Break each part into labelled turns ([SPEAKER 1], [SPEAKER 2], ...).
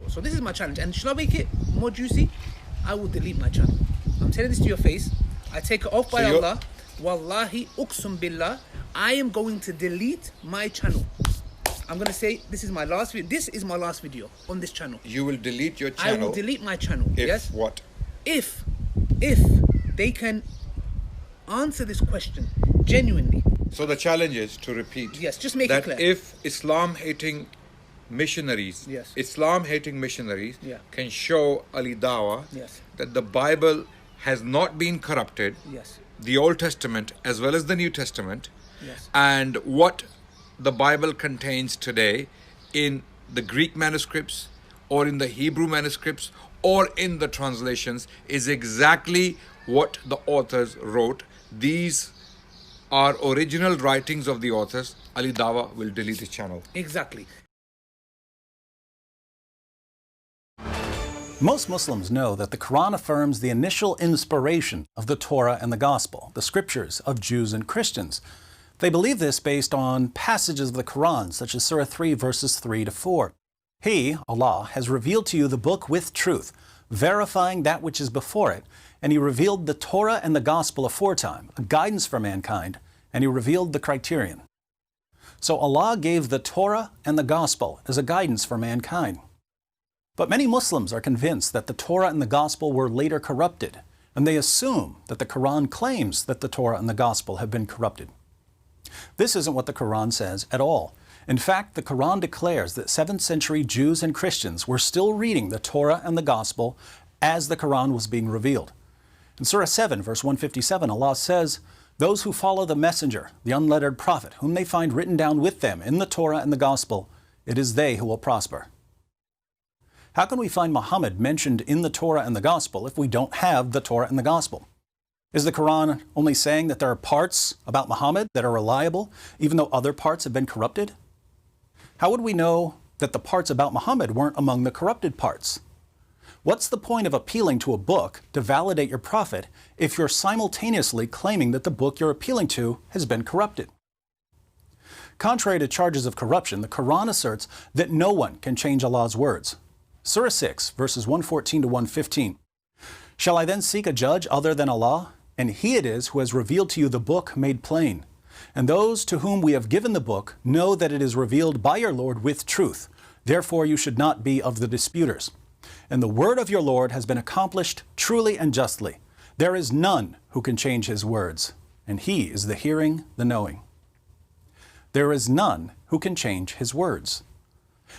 [SPEAKER 1] So this is my challenge, and should I make it more juicy? I will delete my channel. I'm telling this to your face. I take it off by Allah. Wallahi, uqsum billah, I am going to delete my channel. I'm going to say this is my last video. This is my last video on this channel.
[SPEAKER 2] You will delete your channel?
[SPEAKER 1] I will delete my channel.
[SPEAKER 2] If
[SPEAKER 1] yes?
[SPEAKER 2] What?
[SPEAKER 1] If they can answer this question genuinely.
[SPEAKER 2] So the challenge is to repeat.
[SPEAKER 1] Yes, just make it clear.
[SPEAKER 2] That if Islam-hating missionaries,
[SPEAKER 1] yes,
[SPEAKER 2] Islam-hating missionaries
[SPEAKER 1] yeah,
[SPEAKER 2] can show Ali Dawah,
[SPEAKER 1] yes,
[SPEAKER 2] that the Bible has not been corrupted,
[SPEAKER 1] yes,
[SPEAKER 2] the Old Testament as well as the New Testament,
[SPEAKER 1] yes,
[SPEAKER 2] and what the Bible contains today in the Greek manuscripts or in the Hebrew manuscripts or in the translations is exactly what the authors wrote. These are original writings of the authors. Ali Dawah will delete his channel.
[SPEAKER 1] Exactly.
[SPEAKER 3] Most Muslims know that the Quran affirms the initial inspiration of the Torah and the Gospel, the scriptures of Jews and Christians. They believe this based on passages of the Quran, such as Surah 3, verses 3 to 4. He, Allah, has revealed to you the book with truth, verifying that which is before it, and He revealed the Torah and the Gospel aforetime, a guidance for mankind, and He revealed the criterion. So Allah gave the Torah and the Gospel as a guidance for mankind. But many Muslims are convinced that the Torah and the Gospel were later corrupted, and they assume that the Quran claims that the Torah and the Gospel have been corrupted. This isn't what the Quran says at all. In fact, the Quran declares that 7th century Jews and Christians were still reading the Torah and the Gospel as the Quran was being revealed. In Surah 7, verse 157, Allah says, "Those who follow the messenger, the unlettered prophet, whom they find written down with them in the Torah and the Gospel, it is they who will prosper." How can we find Muhammad mentioned in the Torah and the Gospel if we don't have the Torah and the Gospel? Is the Quran only saying that there are parts about Muhammad that are reliable, even though other parts have been corrupted? How would we know that the parts about Muhammad weren't among the corrupted parts? What's the point of appealing to a book to validate your prophet if you're simultaneously claiming that the book you're appealing to has been corrupted? Contrary to charges of corruption, the Quran asserts that no one can change Allah's words. Surah 6, verses 114 to 115. "Shall I then seek a judge other than Allah? And He it is who has revealed to you the book made plain. And those to whom we have given the book know that it is revealed by your Lord with truth. Therefore you should not be of the disputers. And the word of your Lord has been accomplished truly and justly. There is none who can change His words, and He is the hearing, the knowing." There is none who can change His words.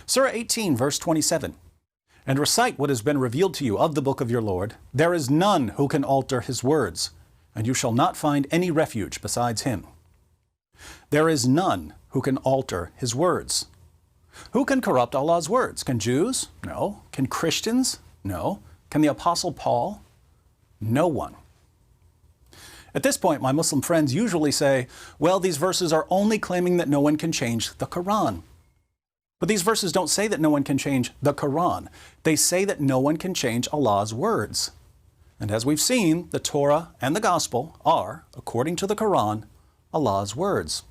[SPEAKER 3] Surah 18, verse 27. "And recite what has been revealed to you of the book of your Lord. There is none who can alter His words, and you shall not find any refuge besides Him." There is none who can alter His words. Who can corrupt Allah's words? Can Jews? No. Can Christians? No. Can the Apostle Paul? No one. At this point, my Muslim friends usually say, well, these verses are only claiming that no one can change the Quran. But these verses don't say that no one can change the Quran. They say that no one can change Allah's words. And as we've seen, the Torah and the Gospel are, according to the Quran, Allah's words.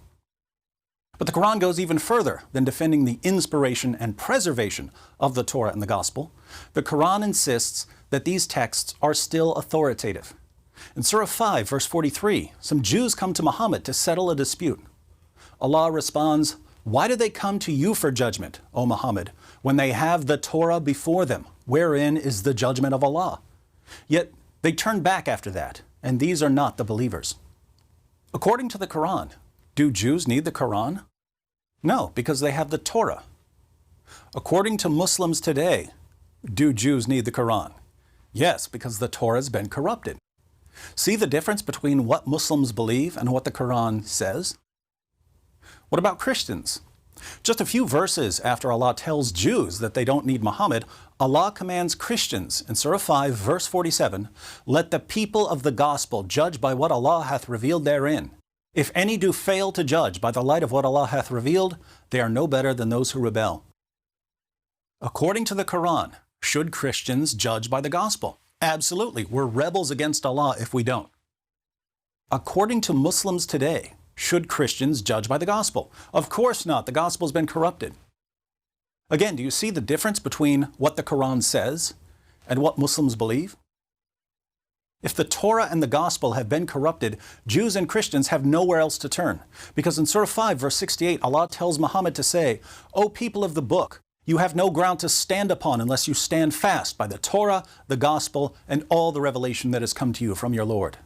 [SPEAKER 3] But the Quran goes even further than defending the inspiration and preservation of the Torah and the Gospel. The Quran insists that these texts are still authoritative. In Surah 5, verse 43, some Jews come to Muhammad to settle a dispute. Allah responds, "Why do they come to you for judgment, O Muhammad, when they have the Torah before them, wherein is the judgment of Allah? Yet they turn back after that, and these are not the believers." According to the Quran, do Jews need the Quran? No, because they have the Torah. According to Muslims today, do Jews need the Quran? Yes, because the Torah has been corrupted. See the difference between what Muslims believe and what the Quran says? What about Christians? Just a few verses after Allah tells Jews that they don't need Muhammad, Allah commands Christians in Surah 5, verse 47, "Let the people of the gospel judge by what Allah hath revealed therein. If any do fail to judge by the light of what Allah hath revealed, they are no better than those who rebel." According to the Quran, should Christians judge by the gospel? Absolutely. We're rebels against Allah if we don't. According to Muslims today, should Christians judge by the gospel? Of course not. The gospel's been corrupted. Again, do you see the difference between what the Quran says and what Muslims believe? If the Torah and the Gospel have been corrupted, Jews and Christians have nowhere else to turn. Because in Surah 5, verse 68, Allah tells Muhammad to say, "O people of the book, you have no ground to stand upon unless you stand fast by the Torah, the Gospel, and all the revelation that has come to you from your Lord."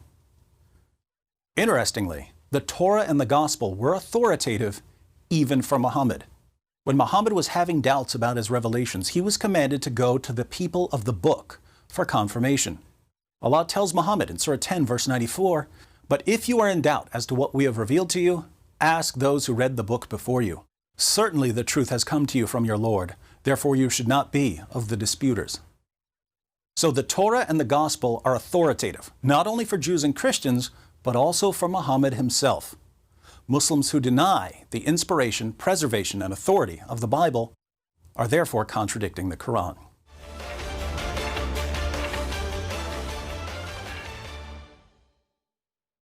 [SPEAKER 3] Interestingly, the Torah and the Gospel were authoritative even for Muhammad. When Muhammad was having doubts about his revelations, he was commanded to go to the people of the book for confirmation. Allah tells Muhammad in Surah 10, verse 94, "But if you are in doubt as to what we have revealed to you, ask those who read the book before you. Certainly the truth has come to you from your Lord, therefore you should not be of the disputers." So the Torah and the Gospel are authoritative, not only for Jews and Christians, but also for Muhammad himself. Muslims who deny the inspiration, preservation, and authority of the Bible are therefore contradicting the Quran.